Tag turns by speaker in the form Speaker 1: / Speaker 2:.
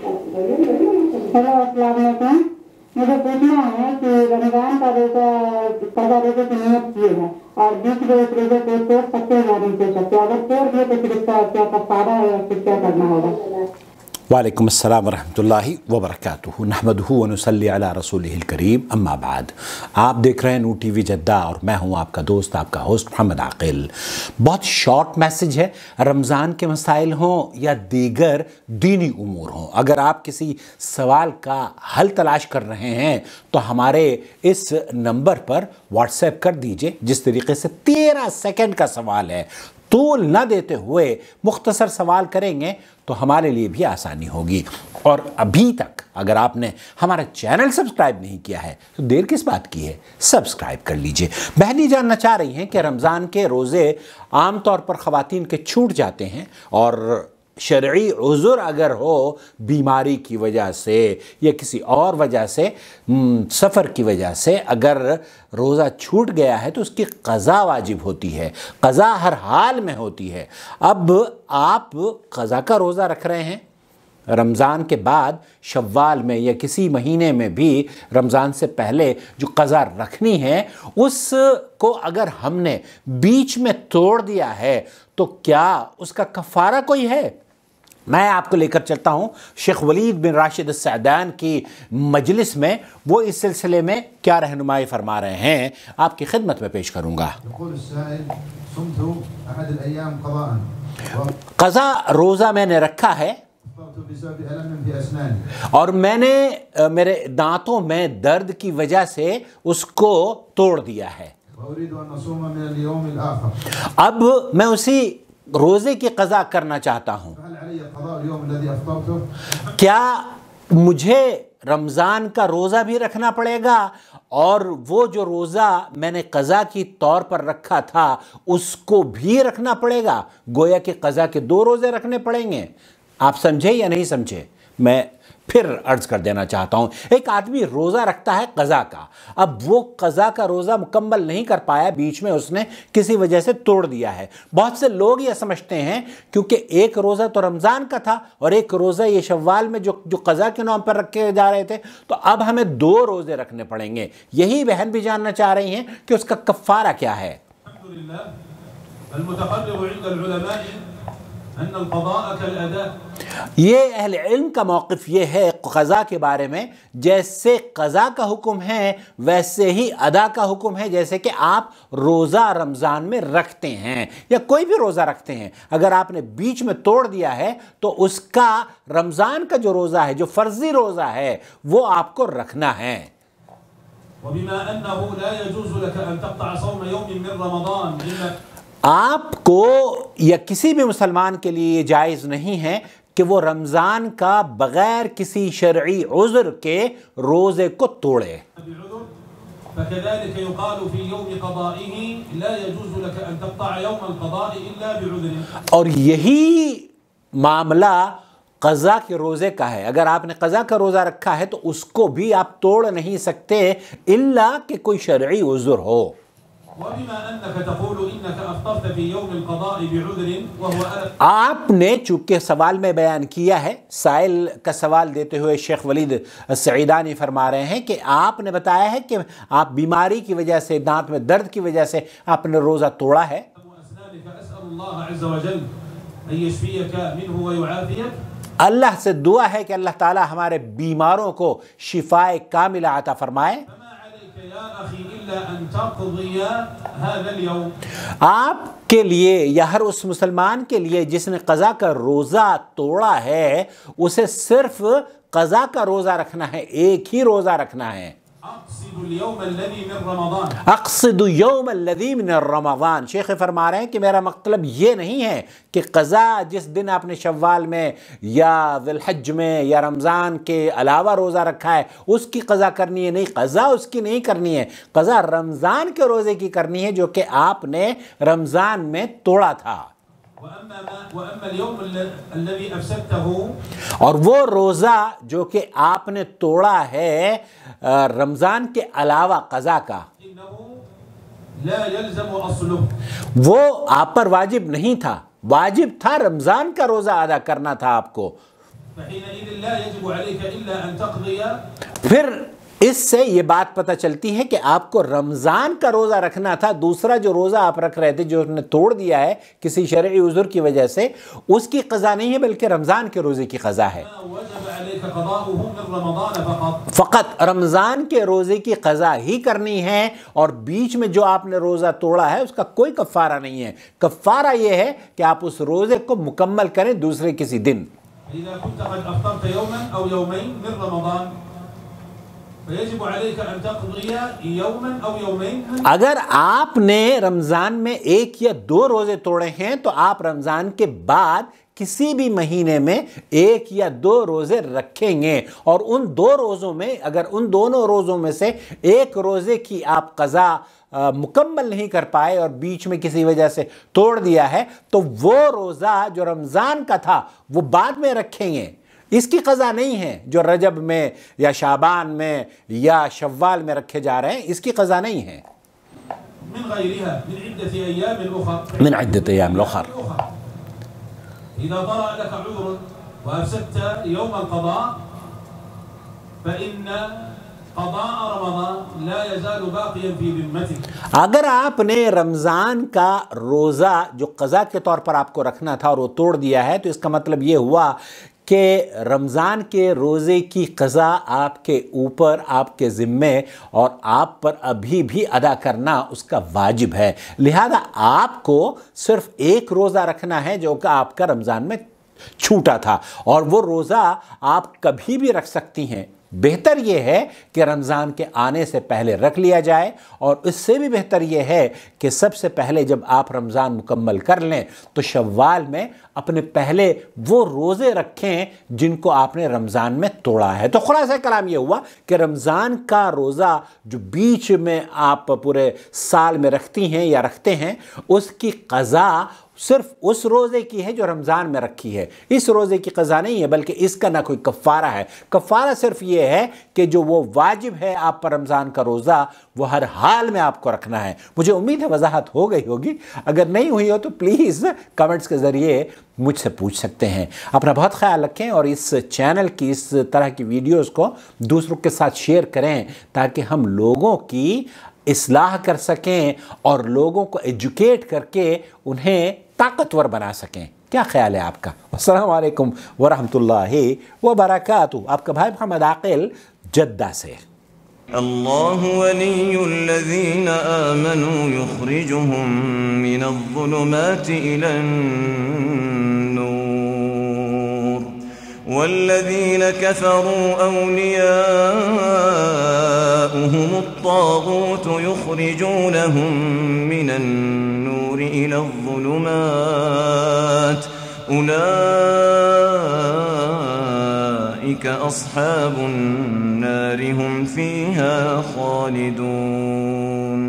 Speaker 1: Hello, अस्सलाम वालेकुम। मुझे पूछना है कि रमजान का रोजा कज़ा रोजे की नियत की है और बीच में एक रोजे को तोड़ सकते हैं या नहीं तोड़ सकते? अगर तोड़ दिए तो फिर इसका क्या कफ़ारा है या फिर क्या करना होगा?
Speaker 2: वालेकुम अस्सलाम वरहमतुल्लाहि वबरकातुहू नहमदुहू व नुसल्ली अला रसूलिहिल करीम अम्मा बाद। आप देख रहे हैं नू टीवी जद्दा और मैं हूं आपका दोस्त, आपका होस्ट मोहम्मद आकिल। बहुत शॉर्ट मैसेज है। रमज़ान के मसाइल हों या दीगर दीनी उमूर हों, अगर आप किसी सवाल का हल तलाश कर रहे हैं तो हमारे इस नंबर पर व्हाट्सएप कर दीजिए। जिस तरीके से 13 सेकंड का सवाल है, तूल न देते हुए मुख्तसर सवाल करेंगे तो हमारे लिए भी आसानी होगी। और अभी तक अगर आपने हमारा चैनल सब्सक्राइब नहीं किया है तो देर किस बात की है, सब्सक्राइब कर लीजिए। बहनी जानना चाह रही हैं कि रमज़ान के रोज़े आम तौर पर ख़वातीन के छूट जाते हैं और शरई उज़्र अगर हो, बीमारी की वजह से या किसी और वजह से, सफ़र की वजह से अगर रोज़ा छूट गया है तो उसकी क़ज़ा वाजिब होती है। क़ज़ा हर हाल में होती है। अब आप क़ज़ा का रोज़ा रख रहे हैं, रमज़ान के बाद शव्वाल में या किसी महीने में भी रमज़ान से पहले जो क़ज़ा रखनी है उसको अगर हमने बीच में तोड़ दिया है तो क्या उसका कफ़ारा कोई है? मैं आपको लेकर चलता हूँ शेख वलीद बिन राशिद अस्सअदान की मजलिस में। वो इस सिलसिले में क्या रहनुमाई फरमा रहे हैं आपकी खिदमत में पेश करूँगा। क़ज़ा रोज़ा मैंने रखा है और मैंने मेरे दांतों में दर्द की वजह से उसको तोड़ दिया है। अब मैं उसी रोज़े की क़ज़ा करना चाहता हूँ। क्या मुझे रमज़ान का रोज़ा भी रखना पड़ेगा और वो जो रोज़ा मैंने क़ज़ा की तौर पर रखा था उसको भी रखना पड़ेगा? गोया कि क़ज़ा के 2 रोज़े रखने पड़ेंगे। आप समझे या नहीं समझे? मैं फिर अर्ज़ कर देना चाहता हूँ। एक आदमी रोज़ा रखता है क़ज़ा का, अब वो क़ज़ा का रोज़ा मुकम्मल नहीं कर पाया, बीच में उसने किसी वजह से तोड़ दिया है। बहुत से लोग ये समझते हैं क्योंकि एक रोज़ा तो रमज़ान का था और एक रोज़ा ये शव्वाल में जो क़ज़ा के नाम पर रखे जा रहे थे, तो अब हमें 2 रोज़े रखने पड़ेंगे। यही बहन भी जानना चाह रही हैं कि उसका कफ़ारा क्या है। ये अहले इल्म का मौक़िफ़ ये है क़ज़ा के बारे में, जैसे क़ज़ा का हुक्म है वैसे ही अदा का हुक्म है। जैसे कि आप रोज़ा रमज़ान में रखते हैं या कोई भी रोज़ा रखते हैं, अगर आपने बीच में तोड़ दिया है तो उसका रमज़ान का जो रोज़ा है, जो फ़र्ज़ी रोज़ा है, वो आपको रखना है। आपको या किसी भी मुसलमान के लिए ये जायज़ नहीं है कि वो रमज़ान का बग़ैर किसी शरई उज़्र के रोज़े को तोड़े। और यही मामला क़ज़ा के रोज़े का है। अगर आपने क़ज़ा का रोज़ा रखा है तो उसको भी आप तोड़ नहीं सकते इल्ला कि कोई शरई उज़्र हो। आपने चूँकि सवाल में बयान किया है, साइल का सवाल देते हुए शेख वलीद अस्सअदानी फरमा रहे हैं कि आपने बताया है कि आप बीमारी की वजह से, दांत में दर्द की वजह से आपने रोज़ा तोड़ा है। अल्लाह से दुआ है कि अल्लाह ताला हमारे बीमारों को शिफाए कामिला अता फरमाए। आपके लिए या हर उस मुसलमान के लिए जिसने क़ज़ा का रोज़ा तोड़ा है, उसे सिर्फ क़ज़ा का रोज़ा रखना है, एक ही रोज़ा रखना है। अक़सिदु यौम अल्लज़ी मिन रमज़ान। शेख फरमा रहे हैं कि मेरा मतलब ये नहीं है कि क़ज़ा जिस दिन आपने शव्वाल में या ज़ुल्हज्ज में या रमज़ान के अलावा रोज़ा रखा है उसकी क़ज़ा करनी है। नहीं, क़ज़ा उसकी नहीं करनी है, क़ज़ा रमज़ान के रोज़े की करनी है जो कि आपने रमज़ान में तोड़ा था। और वो रोज़ा जो कि आपने तोड़ा है रमज़ान के अलावा क़ज़ा का, वो आप पर वाजिब नहीं था। वाजिब था रमज़ान का रोज़ा अदा करना था आपको।
Speaker 3: فحينئذ لا يجب عليك إلا أن تقضي.
Speaker 2: پھر اس سے یہ بات پتہ چلتی ہے کہ آپ کو رمضان کا روزہ رکھنا تھا، دوسرا جو روزہ آپ رکھ رہے تھے جو نے توڑ دیا ہے کسی شرعی عذر کی وجہ سے، اس کی قضا نہیں ہے بلکہ رمضان کے روزے کی قضا ہے.
Speaker 3: وجب عليك قضاؤه من رمضان فقط.
Speaker 2: فقط رمضان کے روزے کی قضا ہی کرنی ہے، اور بیچ میں جو آپ نے روزہ توڑا ہے اس کا کوئی کفارہ نہیں ہے. کفارہ یہ ہے کہ آپ اس روزے کو مکمل کریں دوسرے کسی دن.
Speaker 3: إذا كنت قد أفطرت يوما أو يومين من رمضان فيجب عليك أن تقضي يوما أو يومين.
Speaker 2: اگر آپ نے رمضان میں ایک یا دو روزے توڑے ہیں تو آپ رمضان کے بعد کسی بھی مہینے میں ایک یا دو روزے رکھیں گے، اور ان دو روزوں میں اگر ان دونوں روزوں میں سے ایک روزے کی آپ قضا مکمل نہیں کر پائے اور بیچ میں کسی وجہ سے توڑ دیا ہے تو وہ روزہ جو رمضان کا تھا وہ بعد میں رکھیں گے. اس کی قضا نہیں ہے جو رجب میں یا شعبان میں یا شوال میں رکھے جا رہے ہیں، اس کی قضا نہیں ہے.
Speaker 3: من غيرها من عدة أيام أخرى.
Speaker 2: من عدة أيام أخرى.
Speaker 3: إذا طرأ لك عذر وأفسدت يوم القضاء فإن قضاء رمضان لا يزال باقيا في ذمتك.
Speaker 2: اگر آپ نے رمضان کا روزہ جو قضا کے طور پر آپ کو رکھنا تھا اور وہ توڑ دیا ہے تو اس کا مطلب یہ ہوا کہ رمضان کے روزے کی قضا آپ کے اوپر، آپ کے ذمے اور آپ پر ابھی بھی ادا کرنا اس کا واجب ہے. لہذا آپ کو صرف ایک روزہ رکھنا ہے جو کہ آپ کا رمضان میں چھوٹا تھا، اور وہ روزہ آپ کبھی بھی رکھ سکتی ہیں. بہتر یہ ہے کہ رمضان کے آنے سے پہلے رکھ لیا جائے، اور اس سے بھی بہتر یہ ہے کہ سب سے پہلے جب آپ رمضان مکمل کر لیں تو شوال میں اپنے پہلے وہ روزے رکھیں جن کو آپ نے رمضان میں توڑا ہے. تو خلاصہ کلام یہ ہوا کہ رمضان کا روزہ جو بیچ میں آپ پورے سال میں رکھتی ہیں یا رکھتے ہیں، اس کی قضا صرف اس روزے کی ہے جو رمضان میں رکھی ہے. اس روزے کی قضا نہیں ہے بلکہ اس کا نہ کوئی کفارہ ہے. کفارہ صرف یہ ہے کہ جو وہ واجب ہے آپ پر رمضان کا روزہ وہ ہر حال میں آپ کو رکھنا ہے. مجھے امید ہے وضاحت ہو گئی ہوگی، اگر نہیں ہوئی ہو تو پلیز کمنٹس کے ذریعے مجھ سے پوچھ سکتے ہیں. اپنا بہت خیال رکھیں اور اس چینل کی اس طرح کی ویڈیوز کو دوسروں کے ساتھ شیئر کریں تاکہ ہم لوگوں کی اصلاح کر سکیں اور لوگوں کو ایجوکیٹ کر کے انہیں طاقتور بنا سکیں. کیا خیال ہے آپ کا؟ السلام علیکم ورحمۃ اللہ وبرکاتہ. آپ کا بھائی محمد عاقل جدہ سے.
Speaker 4: اللہ ولی الذین آمنوا یخرجهم من الظلمات إلى النور والذین كفروا أولیاؤهم الطاغوت یخرجونهم من النور إلى الظلمات أولئك أصحاب النار هم فيها خالدون.